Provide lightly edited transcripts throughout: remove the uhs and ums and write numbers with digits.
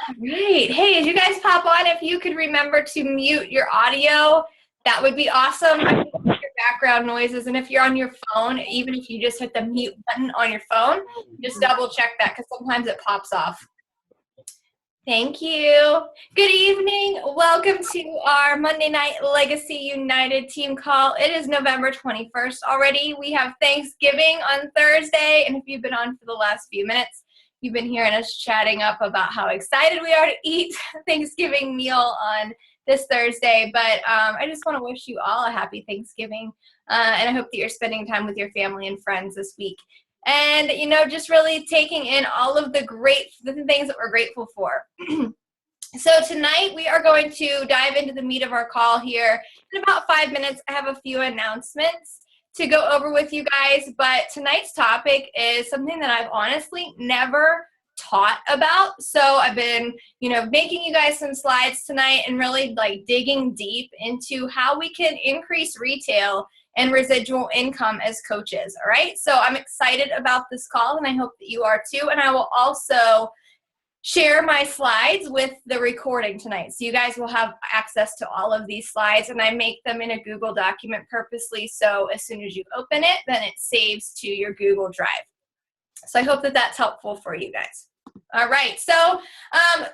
Right. Hey, as you guys pop on, if you could remember to mute your audio, that would be awesome. I can hear your background noises, and if you're on your phone, even if you just hit the mute button on your phone, just double check that because sometimes it pops off. Thank you. Good evening. Welcome to our Monday Night Legacy United team call. It is November 21st already. We have Thanksgiving on Thursday, and if you've been on for the last few minutes, you've been hearing us chatting up about how excited we are to eat Thanksgiving meal on this Thursday. But I just want to wish you all a happy Thanksgiving, and I hope that you're spending time with your family and friends this week. And, you know, just really taking in all of the things that we're grateful for. So tonight we are going to dive into the meat of our call here. In about 5 minutes, I have a few announcements to go over with you guys. But tonight's topic is something that I've honestly never taught about. So I've been, making you guys some slides tonight and really like digging deep into how we can increase retail and residual income as coaches. All right. So I'm excited about this call and I hope that you are too. And I will also share my slides with the recording tonight. So you guys will have access to all of these slides and I make them in a Google document purposely. So as soon as you open it, then it saves to your Google Drive. So I hope that that's helpful for you guys. All right, so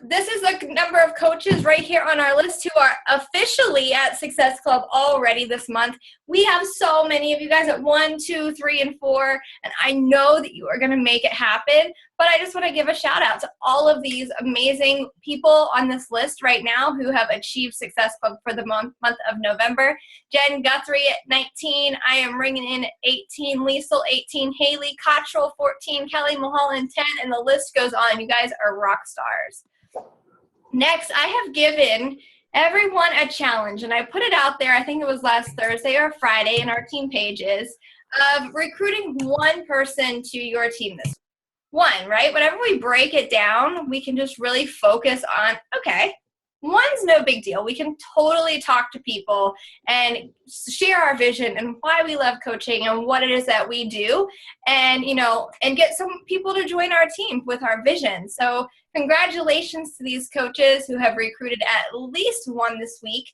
this is the number of coaches right here on our list who are officially at Success Club already this month. We have so many of you guys at 1, 2, 3, and 4, and I know that you are going to make it happen, but I just want to give a shout out to all of these amazing people on this list right now who have achieved Success Club for the month of November. Jen Guthrie at 19, I am ringing in at 18, Liesel 18, Haley Cottrell 14, Kelly Mulholland 10, and the list goes on. You guys are rock stars. Next, I have given everyone a challenge, and I put it out there, I think it was last Thursday or Friday in our team pages, of recruiting one person to your team this week. One, right? Whenever we break it down, we can just really focus on, okay, one's no big deal. We can totally talk to people and share our vision and why we love coaching and what it is that we do and, and get some people to join our team with our vision. So congratulations to these coaches who have recruited at least one this week.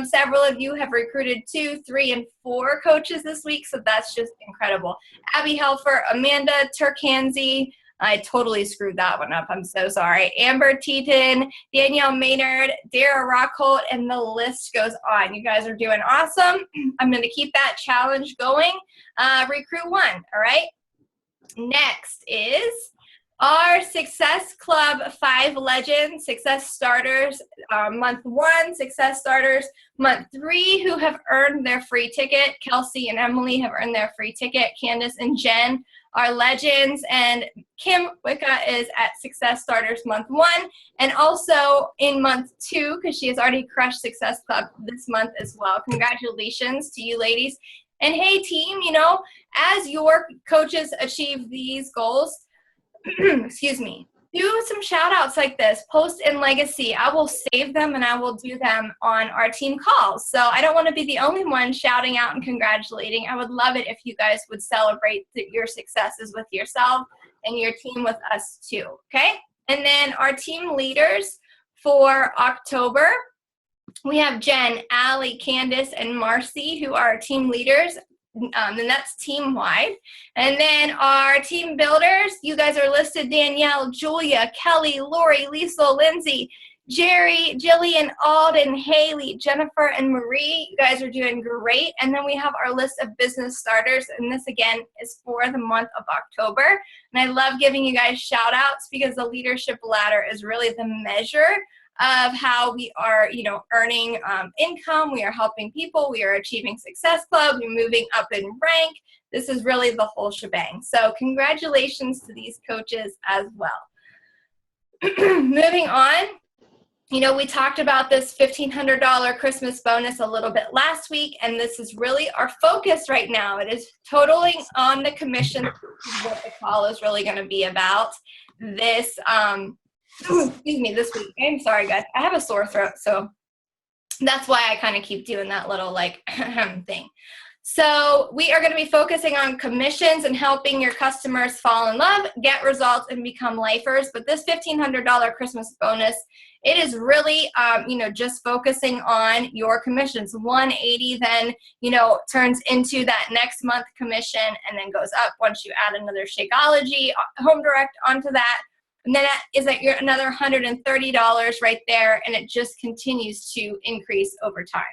Several of you have recruited 2, 3, and 4 coaches this week. So that's just incredible. Abby Helfer, Amanda Turkanzi, I totally screwed that one up. I'm so sorry. Amber Teaton, Danielle Maynard, Dara Rockholt, and the list goes on. You guys are doing awesome. I'm going to keep that challenge going. Recruit one, all right? Next is our Success Club 5 Legends, Success Starters, month 1, Success Starters, month 3, who have earned their free ticket. Kelsey and Emily have earned their free ticket. Candace and Jen are legends, and Kim Wicca is at Success Starters month 1, and also in month 2, because she has already crushed Success Club this month as well. Congratulations to you ladies. And hey team, as your coaches achieve these goals, excuse me, do some shout outs like this, post in Legacy. I will save them and I will do them on our team calls. So I don't want to be the only one shouting out and congratulating. I would love it if you guys would celebrate your successes with yourself and your team with us too, okay? And then our team leaders for October, we have Jen, Allie, Candace, and Marcy, who are our team leaders. And that's team-wide. And then our team builders, you guys are listed: Danielle, Julia, Kelly, Lori, Liesel, Lindsay, Jerry, Jillian, Alden, Haley, Jennifer, and Marie. You guys are doing great. And then we have our list of business starters, and this again is for the month of October. And I love giving you guys shout outs because the leadership ladder is really the measure of how we are, earning income. We are helping people. We are achieving Success Club. We're moving up in rank. This is really the whole shebang. So congratulations to these coaches as well. Moving on, we talked about this $1,500 Christmas bonus a little bit last week, and this is really our focus right now. It is totally on the commission, what the call is really going to be about. This this week. I'm sorry, guys. I have a sore throat, so that's why I kind of keep doing that little thing. So we are going to be focusing on commissions and helping your customers fall in love, get results, and become lifers. But this $1,500 Christmas bonus, it is really, just focusing on your commissions. 180 then, turns into that next month commission and then goes up once you add another Shakeology Home Direct onto that. And then that is at your another $130 right there, and it just continues to increase over time.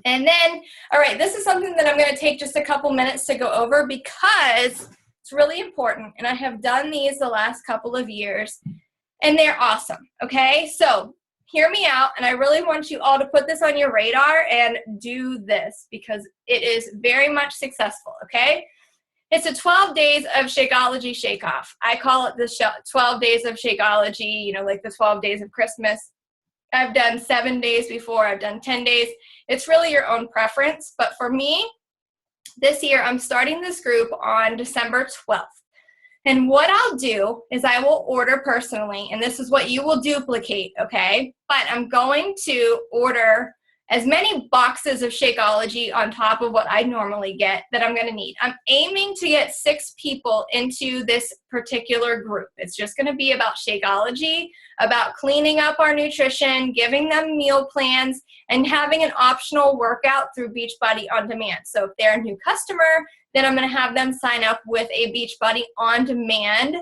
And then, all right, this is something that I'm going to take just a couple minutes to go over because it's really important, and I have done these the last couple of years, and they're awesome, okay? So hear me out, and I really want you all to put this on your radar and do this because it is very much successful, okay? It's a 12 days of Shakeology Shake Off. I call it the 12 days of Shakeology, like the 12 days of Christmas. I've done 7 days before. I've done 10 days. It's really your own preference. But for me, this year, I'm starting this group on December 12th. And what I'll do is I will order personally, and this is what you will duplicate, okay? But I'm going to order as many boxes of Shakeology on top of what I normally get that I'm going to need. I'm aiming to get 6 people into this particular group. It's just going to be about Shakeology, about cleaning up our nutrition, giving them meal plans, and having an optional workout through Beachbody On Demand. So if they're a new customer, then I'm going to have them sign up with a Beachbody On Demand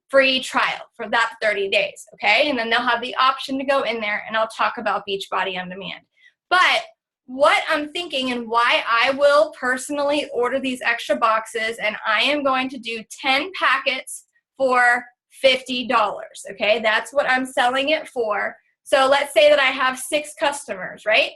free trial for that 30 days, okay? And then they'll have the option to go in there, and I'll talk about Beachbody On Demand. But what I'm thinking and why I will personally order these extra boxes, and I am going to do 10 packets for $50, okay? That's what I'm selling it for. So let's say that I have 6 customers, right?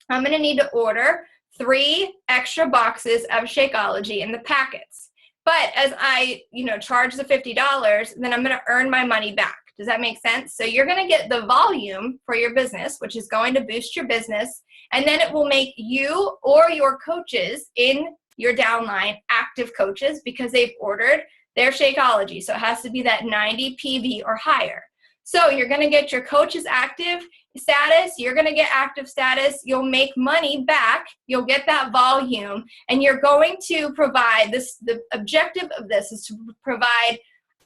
I'm going to need to order 3 extra boxes of Shakeology in the packets. But as I, charge the $50, then I'm going to earn my money back. Does that make sense? So you're going to get the volume for your business, which is going to boost your business, and then it will make you or your coaches in your downline active coaches because they've ordered their Shakeology. So it has to be that 90 PV or higher. So you're going to get your coaches active status, you're going to get active status, you'll make money back, you'll get that volume, and you're going to provide this. The objective of this is to provide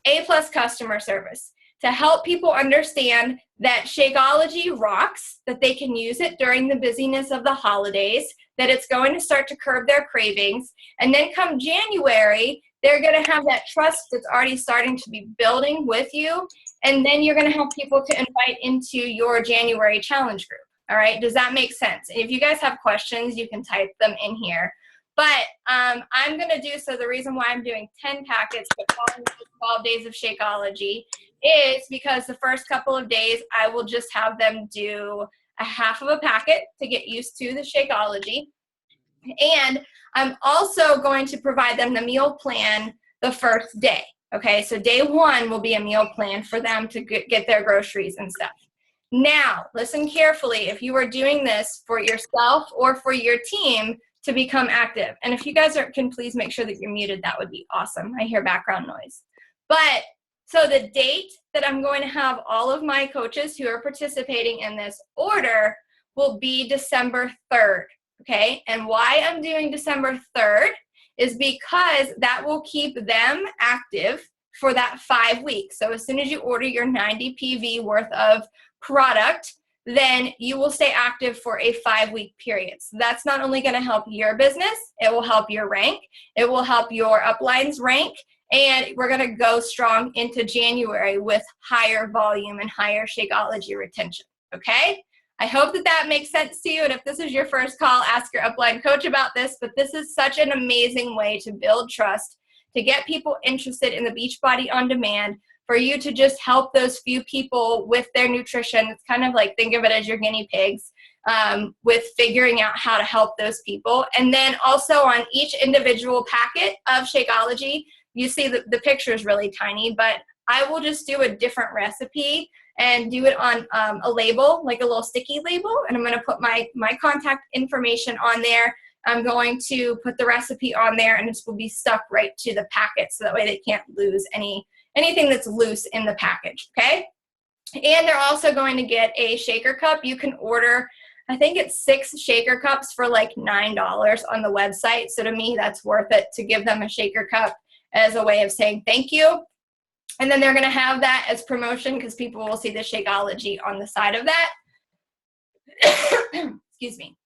A+ customer service, to help people understand that Shakeology rocks, that they can use it during the busyness of the holidays, that it's going to start to curb their cravings, and then come January, they're going to have that trust that's already starting to be building with you, and then you're going to have people to invite into your January challenge group. All right, does that make sense? And if you guys have questions, you can type them in here. But I'm going to do so. The reason why I'm doing 10 packets but following the 12 days of Shakeology is because the first couple of days I will just have them do a half of a packet to get used to the Shakeology. And I'm also going to provide them the meal plan the first day. Okay, so day 1 will be a meal plan for them to get their groceries and stuff. Now, listen carefully. If you are doing this for yourself or for your team to become active, and if you guys can please make sure that you're muted, that would be awesome. I hear background noise. But so the date that I'm going to have all of my coaches who are participating in this order will be December 3rd. Okay, and why I'm doing December 3rd is because that will keep them active for that 5 weeks. So as soon as you order your 90 PV worth of product, then you will stay active for a 5-week period. So that's not only going to help your business, it will help your rank, it will help your uplines rank, and we're going to go strong into January with higher volume and higher Shakeology retention, okay? I hope that makes sense to you, and if this is your first call, ask your upline coach about this, but this is such an amazing way to build trust, to get people interested in the Beachbody On Demand, for you to just help those few people with their nutrition. It's kind of like, think of it as your guinea pigs with figuring out how to help those people. And then also on each individual packet of Shakeology, you see the picture is really tiny, but I will just do a different recipe and do it on a label, like a little sticky label, and I'm going to put my contact information on there. I'm going to put the recipe on there, and this will be stuck right to the packet, so that way they can't lose anything that's loose in the package, okay? And they're also going to get a shaker cup. You can order I think it's 6 shaker cups for like $9 on the website. So to me, that's worth it to give them a shaker cup as a way of saying thank you. And then they're going to have that as promotion because people will see the Shakeology on the side of that. Excuse me.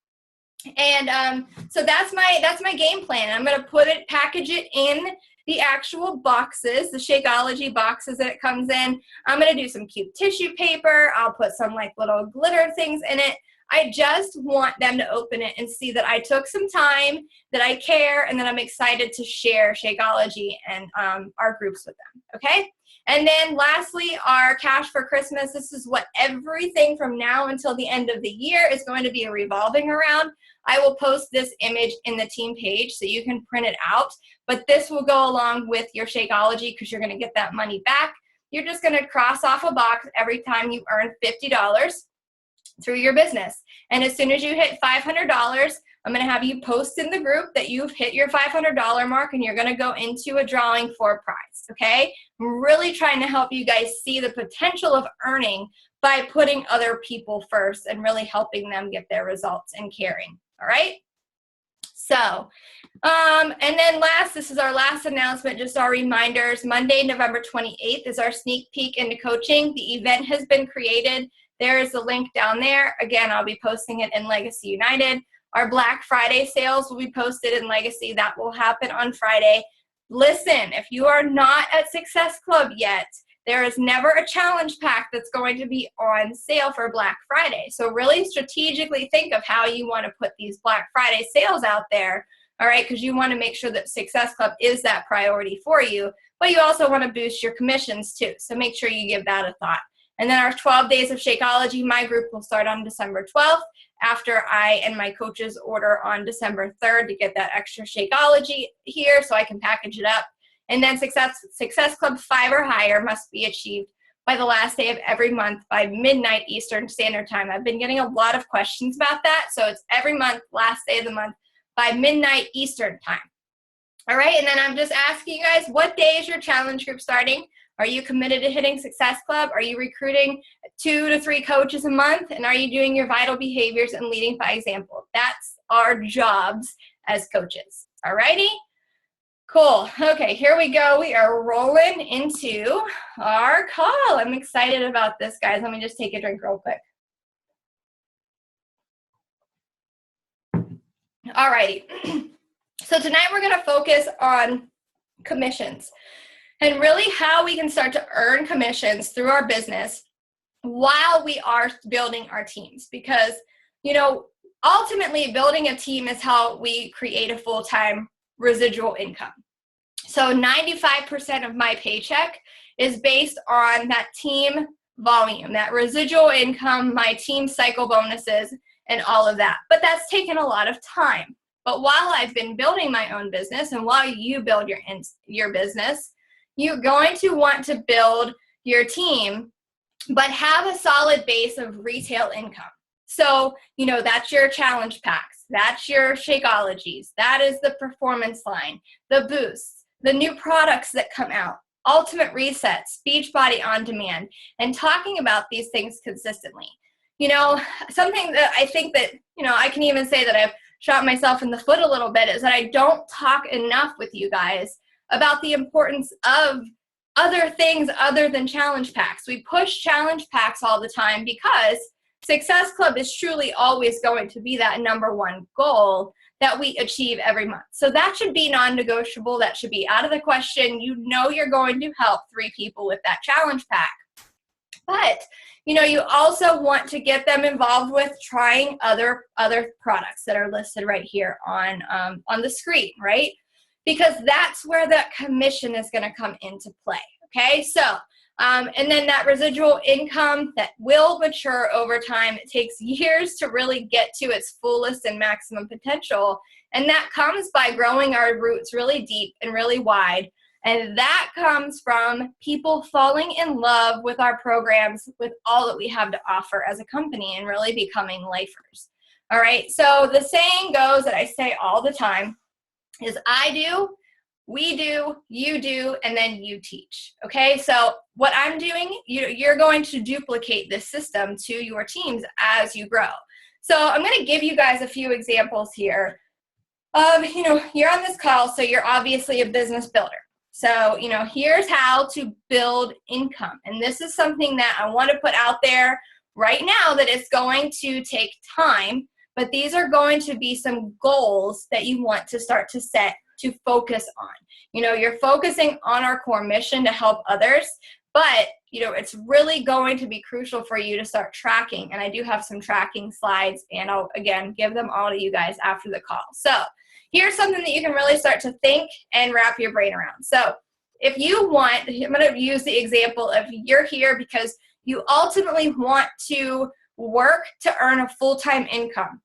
And so that's my game plan. I'm going to package it in the actual boxes, the Shakeology boxes that it comes in. I'm going to do some cute tissue paper. I'll put some like little glitter things in it. I just want them to open it and see that I took some time, that I care, and that I'm excited to share Shakeology and our groups with them, okay? And then lastly, our cash for Christmas. This is what everything from now until the end of the year is going to be revolving around. I will post this image in the team page so you can print it out, but this will go along with your Shakeology because you're going to get that money back. You're just going to cross off a box every time you earn $50 through your business. And as soon as you hit $500, I'm going to have you post in the group that you've hit your $500 mark and you're going to go into a drawing for a prize, okay? I'm really trying to help you guys see the potential of earning by putting other people first and really helping them get their results and caring, all right? So, and then this is our last announcement, just our reminders. Monday, November 28th is our sneak peek into coaching. The event has been created. There is a link down there. Again, I'll be posting it in Legacy United. Our Black Friday sales will be posted in Legacy. That will happen on Friday. Listen, if you are not at Success Club yet, there is never a challenge pack that's going to be on sale for Black Friday. So really strategically think of how you want to put these Black Friday sales out there, all right, because you want to make sure that Success Club is that priority for you, but you also want to boost your commissions too. So make sure you give that a thought. And then our 12 days of Shakeology, my group will start on December 12th after I and my coaches order on December 3rd to get that extra Shakeology here so I can package it up. And then Success Club 5 or higher must be achieved by the last day of every month by midnight Eastern Standard Time. I've been getting a lot of questions about that. So it's every month, last day of the month by midnight Eastern Time. All right, and then I'm just asking you guys, what day is your challenge group starting? Are you committed to hitting Success Club? Are you recruiting 2 to 3 coaches a month? And are you doing your vital behaviors and leading by example? That's our jobs as coaches. All righty? Cool. Okay, here we go. We are rolling into our call. I'm excited about this, guys. Let me just take a drink real quick. All righty. So tonight we're going to focus on commissions and really how we can start to earn commissions through our business while we are building our teams. Because, you know, ultimately building a team is how we create a full-time residual income. So 95% of my paycheck is based on that team volume, that residual income, my team cycle bonuses, and all of that. But that's taken a lot of time. But while I've been building my own business and while you build your business, you're going to want to build your team, but have a solid base of retail income. So, you know, that's your challenge packs, that's your Shakeologies, that is the performance line, the boosts, the new products that come out, Ultimate Resets, Beachbody On Demand, and talking about these things consistently. You know, something that I think that, you know, I can even say that I've shot myself in the foot a little bit is that I don't talk enough with you guys about the importance of other things other than challenge packs. We push challenge packs all the time because Success Club is truly always going to be that #1 goal that we achieve every month. So that should be non-negotiable. That should be out of the question. You know you're going to help 3 people with that challenge pack. But, you know, you also want to get them involved with trying other products that are listed right here on the screen, right? Because that's where that commission is going to come into play, okay? So, and then that residual income that will mature over time. It takes years to really get to its fullest and maximum potential, and that comes by growing our roots really deep and really wide. And that comes from people falling in love with our programs, with all that we have to offer as a company, and really becoming lifers. All right, so the saying goes that I say all the time is I do, we do, you do, and then you teach. Okay, so what I'm doing, you're going to duplicate this system to your teams as you grow. So I'm going to give you guys a few examples here of, you're on this call, so you're obviously a business builder. So, here's how to build income. And this is something that I want to put out there right now that it's going to take time, but these are going to be some goals that you want to start to set to focus on. You're focusing on our core mission to help others, but, it's really going to be crucial for you to start tracking. And I do have some tracking slides, and I'll, again, give them all to you guys after the call. So here's something that you can really start to think and wrap your brain around. So if you want, I'm going to use the example of you're here because you ultimately want to work to earn a full-time income.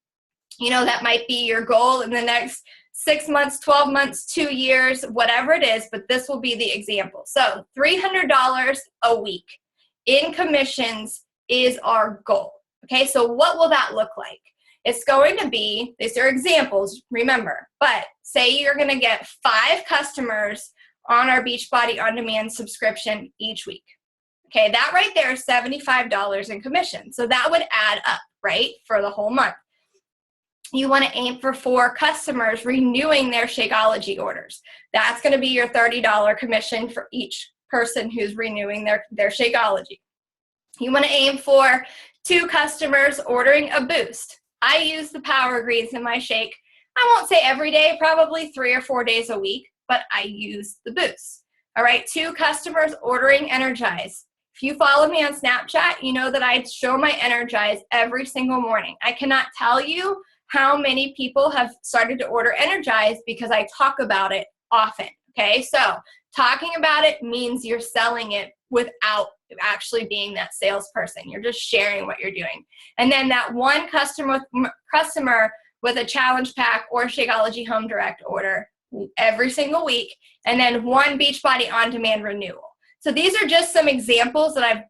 That might be your goal in the next 6 months, 12 months, 2 years, whatever it is, but this will be the example. So $300 a week in commissions is our goal. Okay, so what will that look like? It's going to be, these are examples, remember, but say you're going to get 5 customers on our Beachbody On Demand subscription each week. Okay, that right there is $75 in commission. So that would add up, right, for the whole month. You want to aim for 4 customers renewing their Shakeology orders. That's going to be your $30 commission for each person who's renewing their Shakeology. You want to aim for 2 customers ordering a boost. I use the Power Greens in my shake. I won't say every day, probably 3 or 4 days a week, but I use the boost. All right, 2 customers ordering Energize. If you follow me on Snapchat, you know that I show my Energize every single morning. I cannot tell you how many people have started to order Energize because I talk about it often, okay? So talking about it means you're selling it without actually being that salesperson. You're just sharing what you're doing. And then that one customer with a challenge pack or Shakeology Home Direct order every single week, and then 1 Beachbody On Demand renewal. So these are just some examples that I've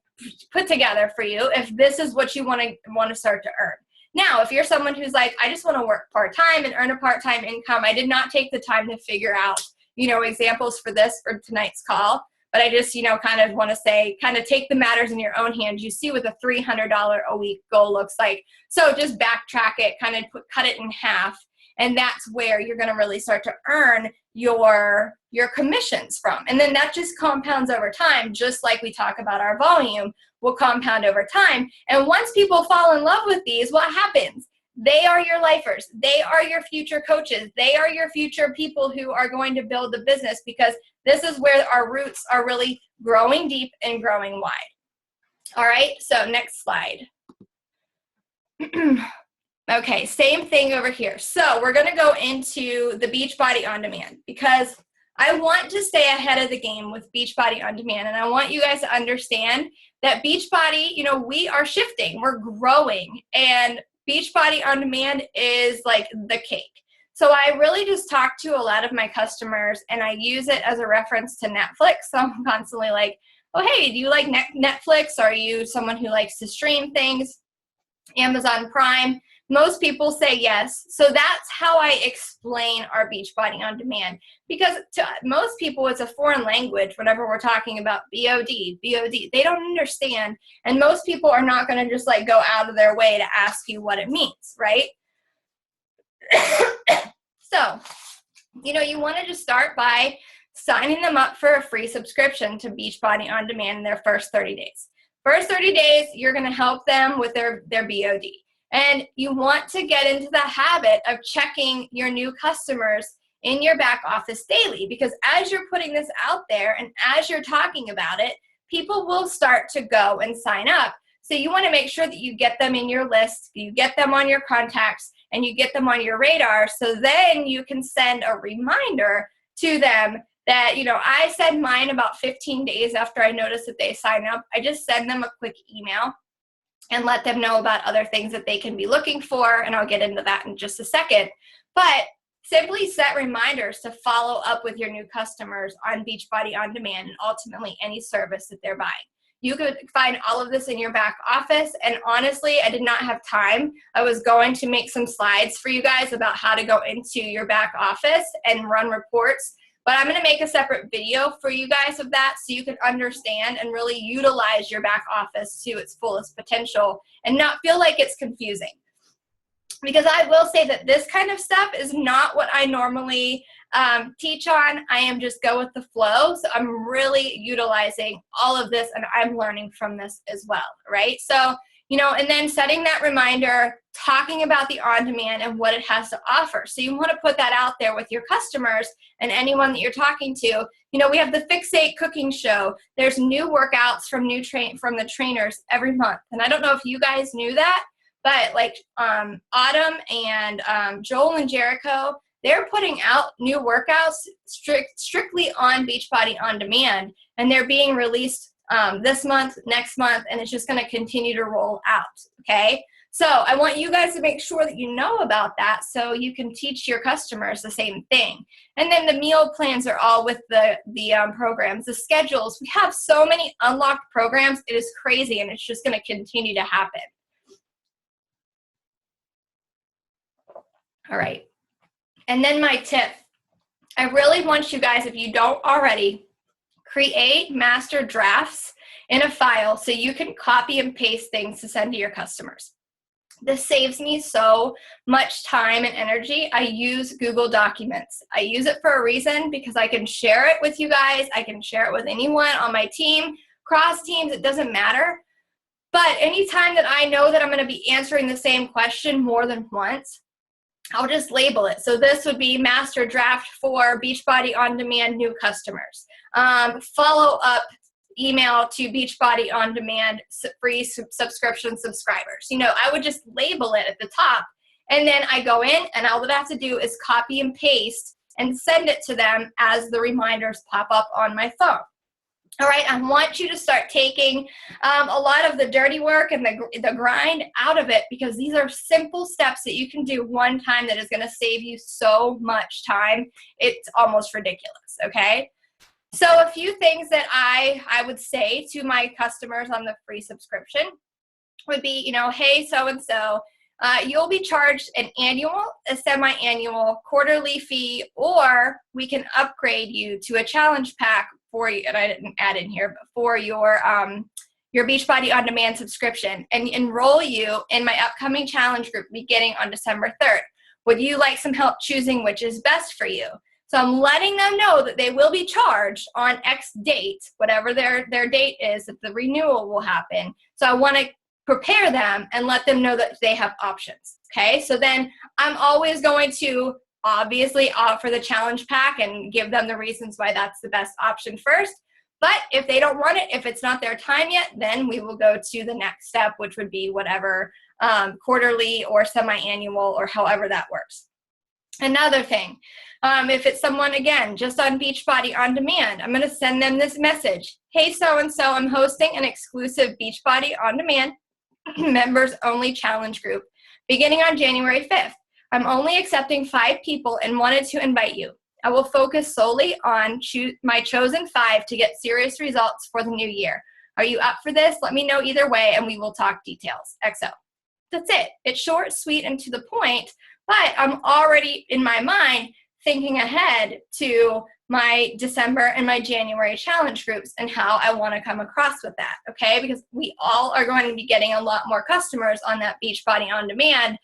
put together for you if this is what you want to start to earn. Now, if you're someone who's like, I just want to work part-time and earn a part-time income, I did not take the time to figure out, examples for this for tonight's call, but I just, kind of want to say, kind of take the matters in your own hands. You see what the $300 a week goal looks like. So just backtrack it, kind of cut it in half, and that's where you're going to really start to earn your commissions from. And then that just compounds over time, just like we talk about our volume will compound over time. And once people fall in love with these, what happens? They are your lifers. They are your future coaches. They are your future people who are going to build the business, because this is where our roots are really growing deep and growing wide. All right, so next slide. Okay, same thing over here. So we're going to go into the Beachbody On Demand, because I want to stay ahead of the game with Beachbody On Demand, and I want you guys to understand that Beachbody, we are shifting, we're growing, and Beachbody On Demand is like the cake. So I really just talk to a lot of my customers, and I use it as a reference to Netflix. So I'm constantly like, oh, hey, do you like Netflix? Are you someone who likes to stream things? Amazon Prime? Most people say yes. So that's how I explain our Beachbody On Demand, because to most people it's a foreign language whenever we're talking about BOD. They don't understand, and most people are not going to just like go out of their way to ask you what it means, right? So, you want to just start by signing them up for a free subscription to Beachbody On Demand in their first 30 days. First 30 days, you're going to help them with their BOD. And you want to get into the habit of checking your new customers in your back office daily, because as you're putting this out there and as you're talking about it, people will start to go and sign up. So you want to make sure that you get them in your list, you get them on your contacts, and you get them on your radar, so then you can send a reminder to them that, I send mine about 15 days after I notice that they sign up. I just send them a quick email and let them know about other things that they can be looking for, and I'll get into that in just a second. But simply set reminders to follow up with your new customers on Beachbody On Demand and ultimately any service that they're buying. You could find all of this in your back office, and honestly, I did not have time. I was going to make some slides for you guys about how to go into your back office and run reports, but I'm going to make a separate video for you guys of that so you can understand and really utilize your back office to its fullest potential and not feel like it's confusing. because I will say that this kind of stuff is not what I normally teach on. I am just go with the flow. So I'm really utilizing all of this, and I'm learning from this as well, right? So, and then setting that reminder, talking about the on-demand and what it has to offer. So you want to put that out there with your customers and anyone that you're talking to. We have the Fixate cooking show. There's new workouts from the trainers every month. And I don't know if you guys knew that, but like Autumn and Joel and Jericho, they're putting out new workouts strictly on Beachbody On Demand, and they're being released this month, next month, and it's just going to continue to roll out, okay? So I want you guys to make sure that you know about that so you can teach your customers the same thing. And then the meal plans are all with the programs, the schedules. We have so many unlocked programs. It is crazy, and it's just going to continue to happen. All right. And then my tip, I really want you guys, if you don't already, create master drafts in a file so you can copy and paste things to send to your customers. This saves me so much time and energy. I use Google Documents. I use it for a reason because I can share it with you guys. I can share it with anyone on my team, cross teams, it doesn't matter. But anytime that I know that I'm going to be answering the same question more than once, I'll just label it. So this would be master draft for Beachbody On Demand new customers. Follow up email to Beachbody On Demand free subscription subscribers. I would just label it at the top, and then I go in and all that I have to do is copy and paste and send it to them as the reminders pop up on my phone. All right, I want you to start taking a lot of the dirty work and the grind out of it, because these are simple steps that you can do one time that is going to save you so much time. It's almost ridiculous, okay? So a few things that I would say to my customers on the free subscription would be, hey, so-and-so, you'll be charged an annual, a semi-annual, quarterly fee, or we can upgrade you to a challenge pack for you, and I didn't add in here, but for your Beachbody On Demand subscription, and enroll you in my upcoming challenge group beginning on December 3rd. Would you like some help choosing which is best for you? So I'm letting them know that they will be charged on X date, whatever their date is, that the renewal will happen. So I want to prepare them and let them know that they have options, okay? So then I'm always going to obviously offer the challenge pack and give them the reasons why that's the best option first. But if they don't want it, if it's not their time yet, then we will go to the next step, which would be whatever quarterly or semi-annual or however that works. Another thing, if it's someone, again, just on Beachbody On Demand, I'm going to send them this message. Hey, so-and-so, I'm hosting an exclusive Beachbody On Demand members only challenge group beginning on January 5th. I'm only accepting 5 people and wanted to invite you. I will focus solely on my chosen 5 to get serious results for the new year. Are you up for this? Let me know either way, and we will talk details. XO. That's it. It's short, sweet, and to the point, but I'm already, in my mind, thinking ahead to my December and my January challenge groups and how I want to come across with that, okay? Because we all are going to be getting a lot more customers on that Beachbody On Demand,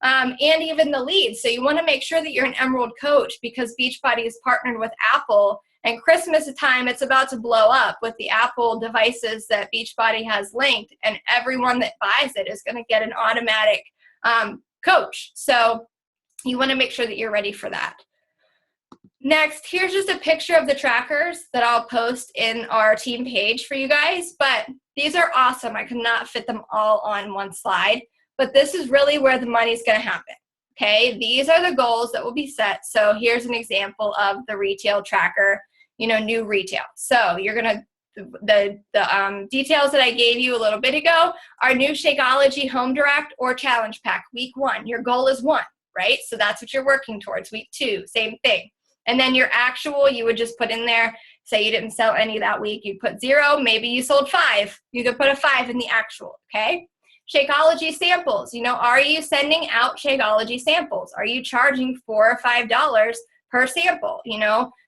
and even the leads. So you want to make sure that you're an Emerald coach, because Beachbody is partnered with Apple, and Christmas time, it's about to blow up with the Apple devices that Beachbody has linked, and everyone that buys it is going to get an automatic coach. So you want to make sure that you're ready for that. Next, here's just a picture of the trackers that I'll post in our team page for you guys, but these are awesome. I could not fit them all on one slide, but this is really where the money's going to happen, okay? These are the goals that will be set. So here's an example of the retail tracker, new retail. So you're going to, the details that I gave you a little bit ago are new Shakeology Home Direct or Challenge Pack, week 1. Your goal is 1, right? So that's what you're working towards. Week 2, same thing. And then your actual, you would just put in there, say you didn't sell any that week, you put 0, maybe you sold 5. You could put a 5 in the actual, okay? Shakeology samples, are you sending out Shakeology samples? Are you charging $4 or $5 per sample?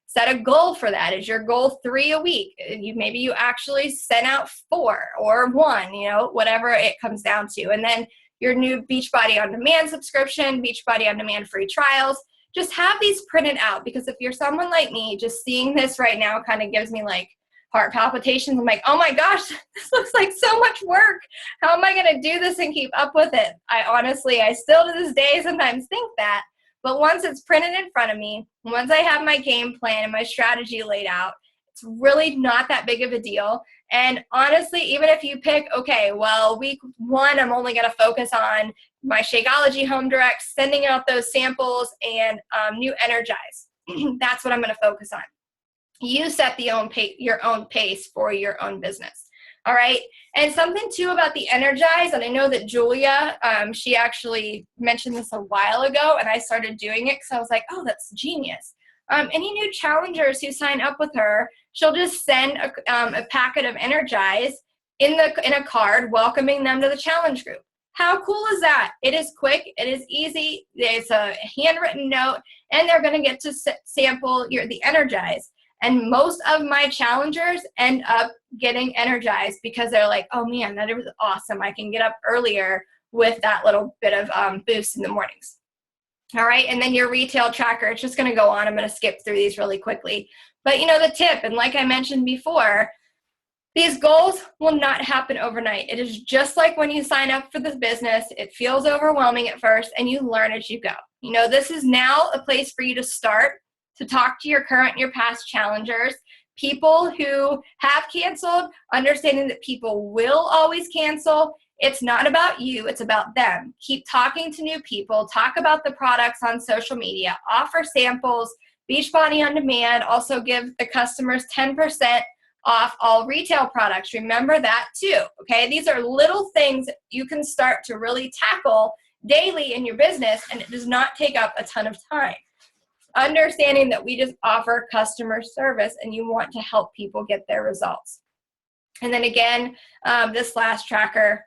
Set a goal for that. Is your goal 3 a week? Maybe you actually sent out 4 or 1, whatever it comes down to. And then your new Beachbody On Demand subscription, Beachbody On Demand free trials. Just have these printed out, because if you're someone like me, just seeing this right now kind of gives me like heart palpitations. I'm like, oh my gosh, this looks like so much work. How am I going to do this and keep up with it? I still to this day sometimes think that. But once it's printed in front of me, once I have my game plan and my strategy laid out, it's really not that big of a deal. And honestly, even if you pick, okay, well, week 1, I'm only going to focus on my Shakeology Home Direct, sending out those samples, and new Energize. That's what I'm going to focus on. You set your own pace for your own business. All right. And something too about the Energize, and I know that Julia, she actually mentioned this a while ago, and I started doing it because I was like, oh, that's genius. Any new challengers who sign up with her, she'll just send a packet of Energize in a card welcoming them to the challenge group. How cool is that? It is quick. It is easy. It's a handwritten note, and they're going to get to sample the Energize. And most of my challengers end up getting Energized because they're like, oh man, that was awesome. I can get up earlier with that little bit of boost in the mornings. All right, and then your retail tracker, it's just gonna go on. I'm gonna skip through these really quickly. But you know the tip, and like I mentioned before, these goals will not happen overnight. It is just like when you sign up for this business, it feels overwhelming at first and you learn as you go. You know, this is now a place for you to start to talk to your current and your past challengers, people who have canceled, understanding that people will always cancel. It's not about you, it's about them. Keep talking to new people, talk about the products on social media, offer samples. Beachbody On Demand also give the customers 10% off all retail products. Remember that too, okay? These are little things that you can start to really tackle daily in your business, and it does not take up a ton of time. Understanding that we just offer customer service and you want to help people get their results. And then again, this last tracker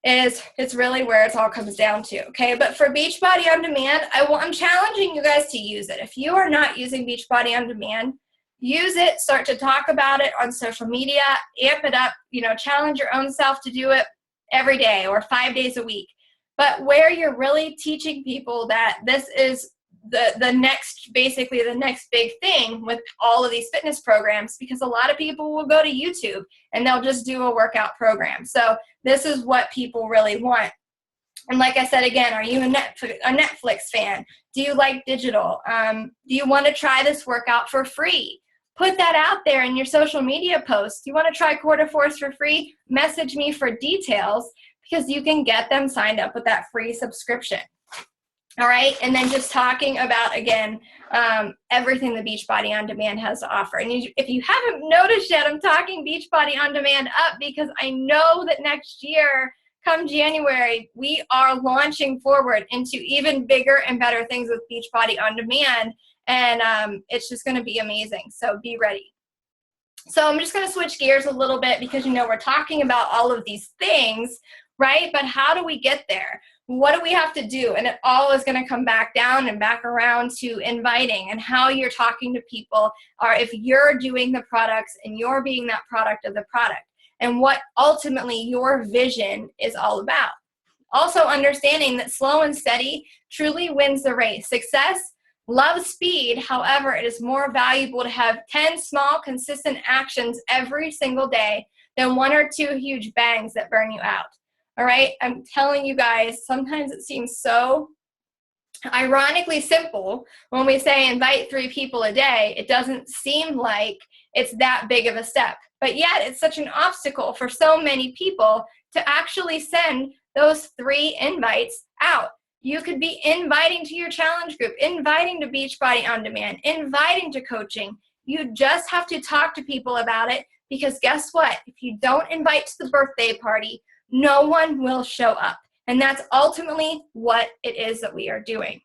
it's really where it all comes down to, okay? But for Beachbody On Demand, I'm challenging you guys to use it. If you are not using Beachbody On Demand, use it, start to talk about it on social media, amp it up, challenge your own self to do it every day or 5 days a week. But where you're really teaching people that this is the next big thing with all of these fitness programs, because a lot of people will go to YouTube and they'll just do a workout program. So this is what people really want. And like I said, again, are you a Netflix fan? Do you like digital? Do you want to try this workout for free? Put that out there in your social media posts. Do you want to try Quarter Force for free? Message me for details, because you can get them signed up with that free subscription. All right, and then just talking about, again, everything the Beachbody On Demand has to offer. And if you haven't noticed yet, I'm talking Beachbody On Demand up because I know that next year, come January, we are launching forward into even bigger and better things with Beachbody On Demand, and it's just going to be amazing, so be ready. So I'm just going to switch gears a little bit because, we're talking about all of these things, right? But how do we get there? What do we have to do? And it all is going to come back down and back around to inviting and how you're talking to people, or if you're doing the products and you're being that product of the product, and what ultimately your vision is all about. Also understanding that slow and steady truly wins the race. Success loves speed. However, it is more valuable to have 10 small, consistent actions every single day than 1 or 2 huge bangs that burn you out. All right, I'm telling you guys, sometimes it seems so ironically simple when we say invite 3 people a day. It doesn't seem like it's that big of a step, but yet it's such an obstacle for so many people to actually send those 3 invites out. You could be inviting to your challenge group, inviting to Beachbody On Demand, inviting to coaching. You just have to talk to people about it, because guess what? If you don't invite to the birthday party, no one will show up. And that's ultimately what it is that we are doing.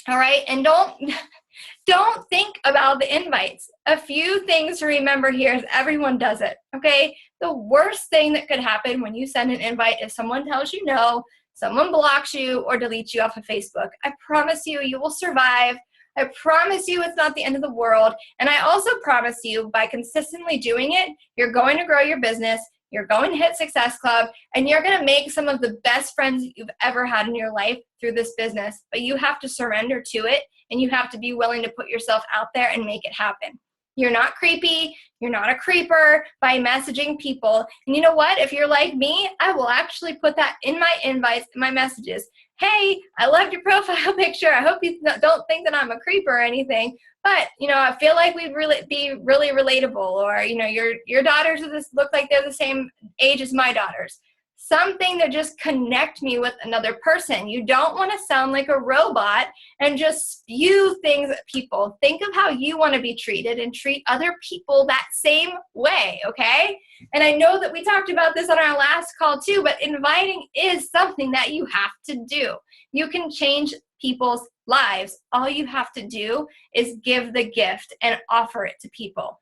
All right, and don't think about the invites. A few things to remember here is everyone does it, okay? The worst thing that could happen when you send an invite is someone tells you no, someone blocks you, or deletes you off of Facebook. I promise you, you will survive. I promise you it's not the end of the world. And I also promise you, by consistently doing it, you're going to grow your business. you're going to hit Success Club, and you're going to make some of the best friends that you've ever had in your life through this business. But you have to surrender to it, and you have to be willing to put yourself out there and make it happen. You're not creepy. You're not a creeper by messaging people. And you know what? If you're like me, I will actually put that in my invites, in my messages. Hey, I loved your profile picture. I hope you don't think that I'm a creeper or anything. But, I feel like we'd really be really relatable. Or, your daughters look like they're the same age as my daughters. Something to just connect me with another person. You don't want to sound like a robot and just spew things at people. Think of how you want to be treated and treat other people that same way, okay? And I know that we talked about this on our last call too, but inviting is something that you have to do. You can change people's lives. All you have to do is give the gift and offer it to people.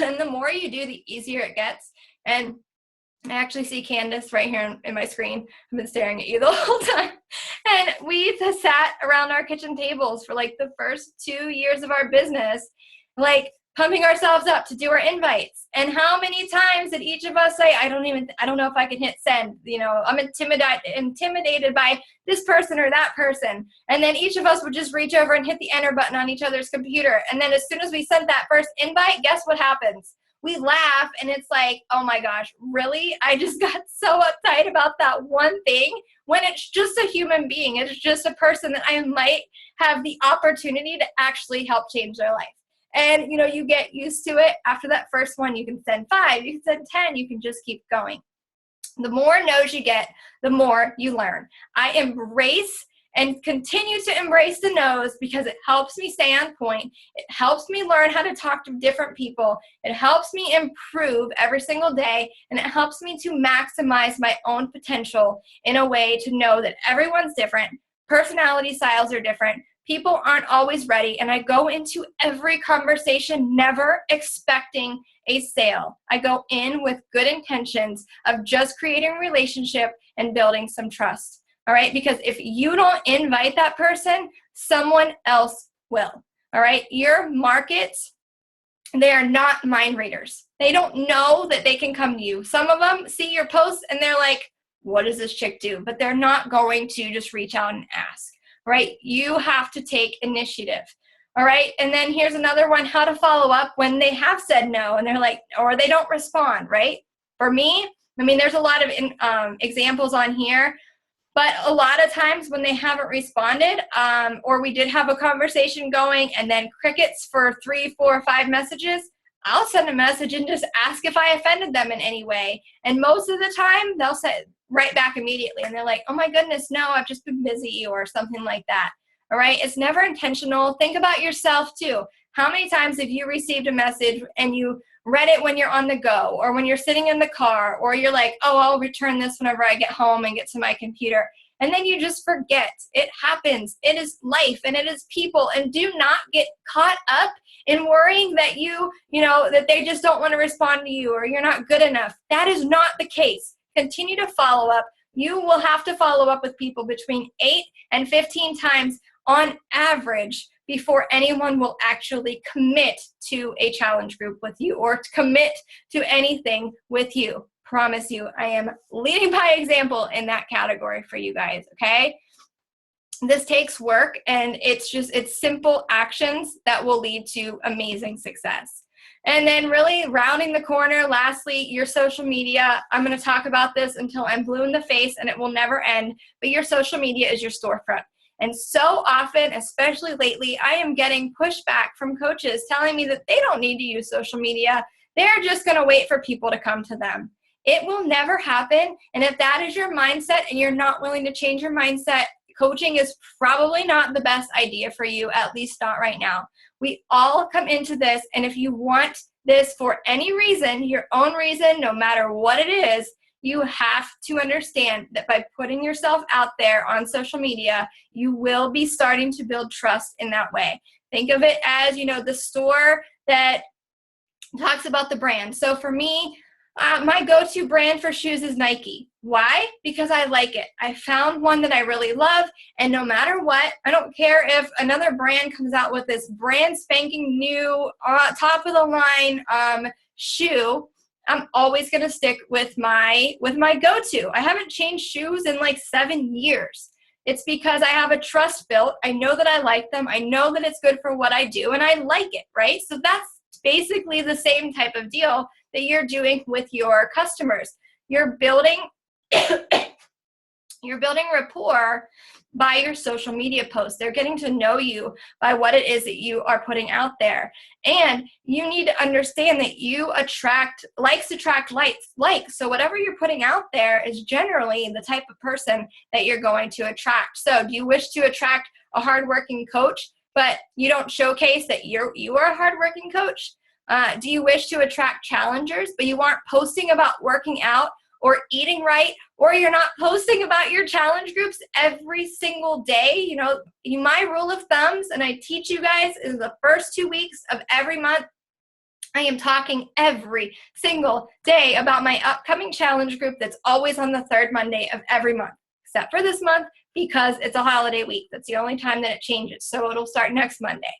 And the more you do, the easier it gets. And I actually see Candace right here in my screen. I've been staring at you the whole time. And we sat around our kitchen tables for like the first 2 years of our business, like pumping ourselves up to do our invites. And how many times did each of us say, I don't know if I can hit send. I'm intimidated by this person or that person. And then each of us would just reach over and hit the enter button on each other's computer. And then as soon as we sent that first invite, guess what happens? We laugh, and it's like, oh my gosh, really? I just got so uptight about that one thing, when it's just a human being. It's just a person that I might have the opportunity to actually help change their life. And, you get used to it. After that first one, you can send 5, you can send 10, you can just keep going. The more no's you get, the more you learn. I embrace and continue to embrace the no's because it helps me stay on point. It helps me learn how to talk to different people. It helps me improve every single day, and it helps me to maximize my own potential in a way to know that everyone's different. Personality styles are different. People aren't always ready, and I go into every conversation never expecting a sale. I go in with good intentions of just creating a relationship and building some trust. All right, because if you don't invite that person, someone else will. All right, your markets, they are not mind readers. They don't know that they can come to you. Some of them see your posts and they're like, what does this chick do? But they're not going to just reach out and ask. Right? You have to take initiative. All right, and then here's another one: how to follow up when they have said no and they're like, or they don't respond. Right? For me, there's a lot of examples on here. But a lot of times when they haven't responded, or we did have a conversation going and then crickets for 3, 4, 5 messages, I'll send a message and just ask if I offended them in any way. And most of the time, they'll say right back immediately. And they're like, oh my goodness, no, I've just been busy, or something like that. All right, it's never intentional. Think about yourself too. How many times have you received a message and you read it when you're on the go, or when you're sitting in the car, or you're like, oh, I'll return this whenever I get home and get to my computer. And then you just forget. It happens. It is life, and it is people. And do not get caught up in worrying that that they just don't want to respond to you, or you're not good enough. That is not the case. Continue to follow up. You will have to follow up with people between 8 and 15 times on average before anyone will actually commit to a challenge group with you, or to commit to anything with you. Promise you, I am leading by example in that category for you guys, okay? This takes work, and it's simple actions that will lead to amazing success. And then really rounding the corner, lastly, your social media. I'm going to talk about this until I'm blue in the face, and it will never end, but your social media is your storefront. And so often, especially lately, I am getting pushback from coaches telling me that they don't need to use social media. They're just going to wait for people to come to them. It will never happen. And if that is your mindset and you're not willing to change your mindset, coaching is probably not the best idea for you, at least not right now. We all come into this, and if you want this for any reason, your own reason, no matter what it is, you have to understand that by putting yourself out there on social media, you will be starting to build trust in that way. Think of it as, the store that talks about the brand. So for me, my go-to brand for shoes is Nike. Why? Because I like it. I found one that I really love, and no matter what, I don't care if another brand comes out with this brand spanking new, top of the line shoe. I'm always going to stick with my go-to. I haven't changed shoes in like 7 years. It's because I have a trust built. I know that I like them. I know that it's good for what I do, and I like it, right? So that's basically the same type of deal that you're doing with your customers. You're building you're building rapport by your social media posts. They're getting to know you by what it is that you are putting out there. And you need to understand that you attract likes. So whatever you're putting out there is generally the type of person that you're going to attract. So do you wish to attract a hardworking coach, but you don't showcase that you are a hardworking coach? Do you wish to attract challengers, but you aren't posting about working out or eating right, or you're not posting about your challenge groups every single day? You know, my rule of thumbs, and I teach you guys, is the first 2 weeks of every month, I am talking every single day about my upcoming challenge group that's always on the third Monday of every month, except for this month because it's a holiday week. That's the only time that it changes. So it'll start next Monday.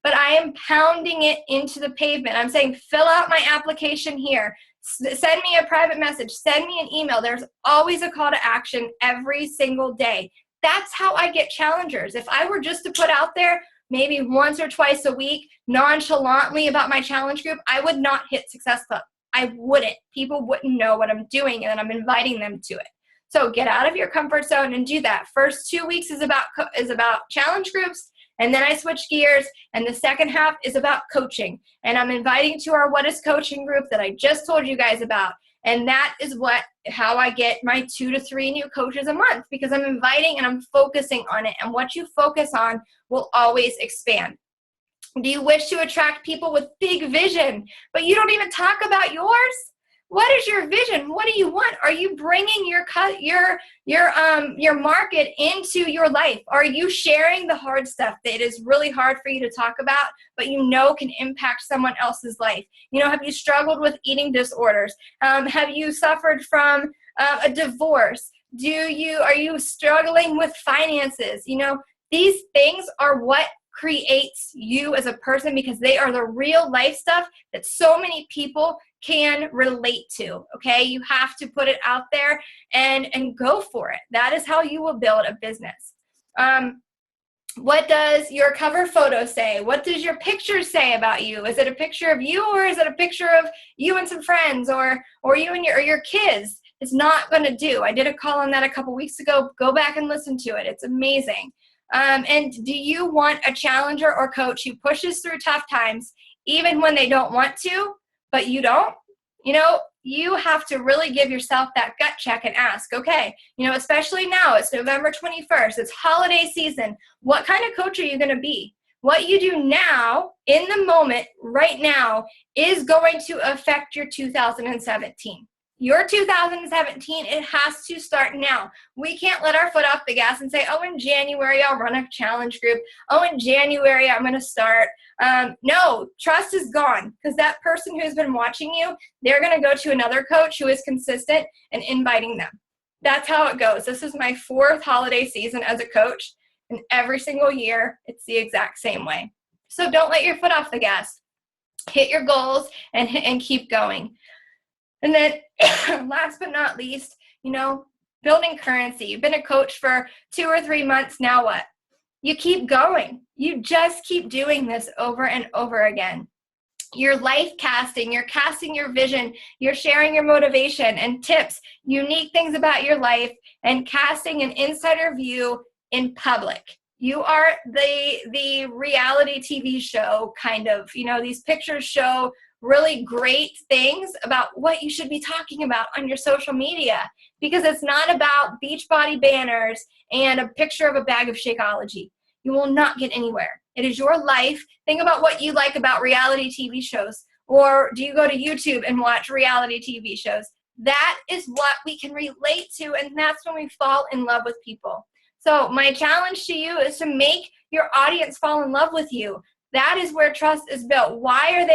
But I am pounding it into the pavement. I'm saying, fill out my application here. Send me a private message. Send me an email. There's always a call to action every single day. That's how I get challengers. If I were just to put out there maybe once or twice a week nonchalantly about my challenge group, I would not hit Success Club. I wouldn't. People wouldn't know what I'm doing, and I'm inviting them to it. So get out of your comfort zone and do that. First 2 weeks is about challenge groups. And then I switch gears, and the second half is about coaching. And I'm inviting to our What is Coaching group that I just told you guys about. And that is how I get my 2 to 3 new coaches a month, because I'm inviting and I'm focusing on it. And what you focus on will always expand. Do you wish to attract people with big vision, but you don't even talk about yours? What is your vision? What do you want? Are you bringing your market into your life? Are you sharing the hard stuff that is really hard for you to talk about, but you know can impact someone else's life? You know, have you struggled with eating disorders? Have you suffered from a divorce? Are you struggling with finances? You know, these things are what creates you as a person, because they are the real life stuff that so many people can relate to. Okay, you have to put it out there and go for it. That is how you will build a business. What does your cover photo say? What does your picture say about you? Is it a picture of you, or is it a picture of you and some friends, or you and your kids? It's not going to do. I did a call on that a couple weeks ago. Go back and listen to it. It's amazing. And do you want a challenger or coach who pushes through tough times even when they don't want to, but you don't? You know, you have to really give yourself that gut check and ask, okay, you know, especially now, it's November 21st, it's holiday season. What kind of coach are you going to be? What you do now, in the moment, right now, is going to affect your 2017. Your 2017, it has to start now. We can't let our foot off the gas and say, oh, in January, I'll run a challenge group. Oh, in January, I'm going to start. No, trust is gone, because that person who's been watching you, they're going to go to another coach who is consistent and inviting them. That's how it goes. This is my 4th holiday season as a coach, and every single year, it's the exact same way. So don't let your foot off the gas. Hit your goals and keep going. And then last but not least, you know, building currency. You've been a coach for 2 or 3 months. Now what? You keep going. You just keep doing this over and over again. You're life casting. You're casting your vision. You're sharing your motivation and tips, unique things about your life, and casting an insider view in public. You are the reality TV show kind of. You know, these pictures show really great things about what you should be talking about on your social media, because it's not about Beachbody banners and a picture of a bag of Shakeology. You will not get anywhere. It is your life. Think about what you like about reality TV shows. Or do you go to YouTube and watch reality TV shows? That is what we can relate to, and that's when we fall in love with people. So my challenge to you is to make your audience fall in love with you. That is where trust is built. Why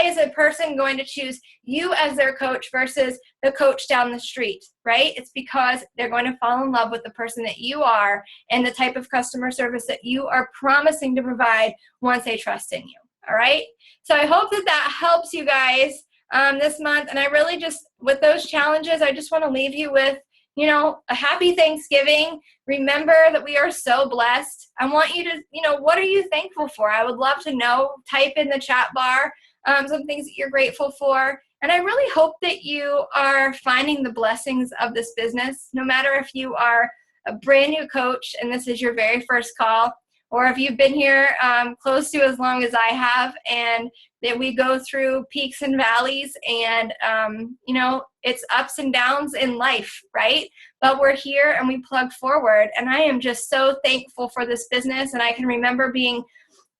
is a person going to choose you as their coach versus the coach down the street, right? It's because they're going to fall in love with the person that you are and the type of customer service that you are promising to provide once they trust in you, all right? So I hope that helps you guys. this month. And I really just, with those challenges, I just want to leave you with, you know, a happy Thanksgiving. Remember that we are so blessed. I want you to, you know, what are you thankful for? I would love to know. Type in the chat bar some things that you're grateful for. And I really hope that you are finding the blessings of this business, no matter if you are a brand new coach and this is your very first call, or if you've been here close to as long as I have, and that we go through peaks and valleys, and you know, it's ups and downs in life, right? But we're here and we plug forward, and I am just so thankful for this business. And I can remember being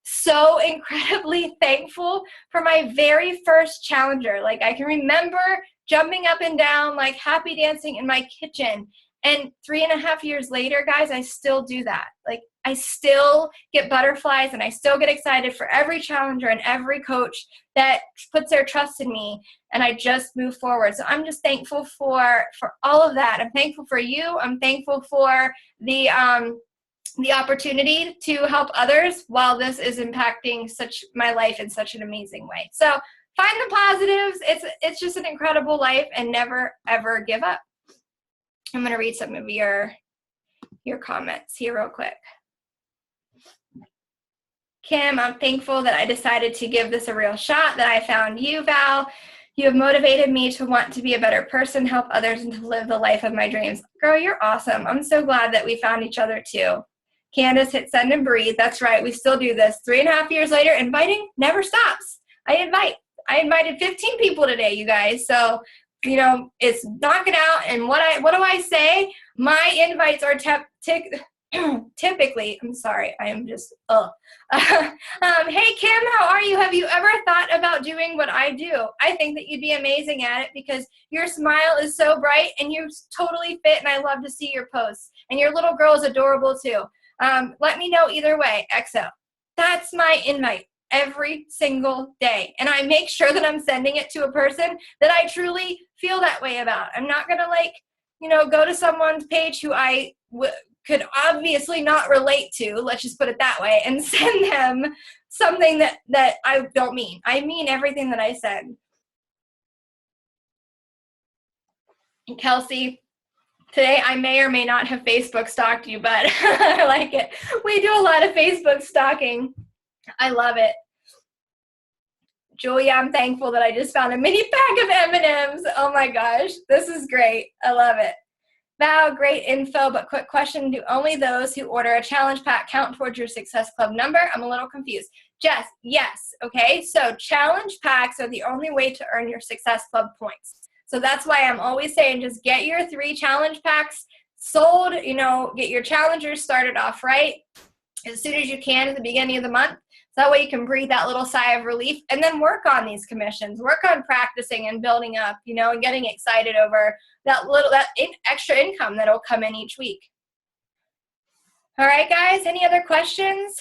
so incredibly thankful for my very first challenger. Like, I can remember jumping up and down, like happy dancing in my kitchen. And 3.5 years later, guys, I still do that. Like, I still get butterflies, and I still get excited for every challenger and every coach that puts their trust in me, and I just move forward. So I'm just thankful for all of that. I'm thankful for you. I'm thankful for the opportunity to help others while this is impacting my life in such an amazing way. So find the positives. It's just an incredible life, and never, ever give up. I'm going to read some of your comments here real quick. Kim, I'm thankful that I decided to give this a real shot, that I found you, Val. You have motivated me to want to be a better person, help others, and to live the life of my dreams. Girl, you're awesome. I'm so glad that we found each other too. Candace, hit send and breathe. That's right. We still do this. 3.5 years later, inviting never stops. I invited 15 people today, you guys. So, you know, it's knock it out. And what do I say? My invites are typically, I'm sorry, I am just, hey, Kim, how are you? Have you ever thought about doing what I do? I think that you'd be amazing at it because your smile is so bright and you totally fit, and I love to see your posts. And your little girl is adorable too. Let me know either way, XO. That's my invite every single day. And I make sure that I'm sending it to a person that I truly feel that way about. I'm not going to, like, you know, go to someone's page who I could obviously not relate to, let's just put it that way, and send them something that I don't mean. I mean everything that I send. And Kelsey, today I may or may not have Facebook stalked you, but I like it. We do a lot of Facebook stalking. I love it. Julia, I'm thankful that I just found a mini pack of M&Ms. Oh my gosh, this is great. I love it. Val, great info, but quick question. Do only those who order a challenge pack count towards your Success Club number? I'm a little confused. Jess, yes. Okay, so challenge packs are the only way to earn your Success Club points. So that's why I'm always saying just get your 3 challenge packs sold, you know, get your challengers started off right as soon as you can at the beginning of the month. So that way you can breathe that little sigh of relief, and then work on these commissions, work on practicing and building up, you know, and getting excited over that extra income that'll come in each week. All right, guys, any other questions?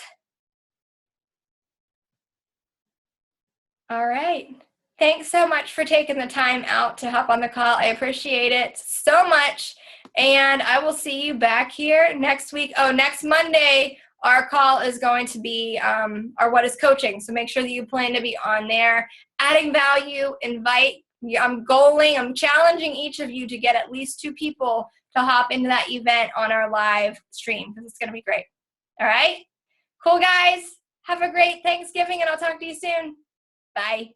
All right. Thanks so much for taking the time out to hop on the call. I appreciate it so much. And I will see you back here next week. Oh, next Monday, our call is going to be our What is Coaching. So make sure that you plan to be on there, adding value, invite. I'm challenging each of you to get at least 2 people to hop into that event on our live stream, because it's going to be great. All right? Cool, guys. Have a great Thanksgiving, and I'll talk to you soon. Bye.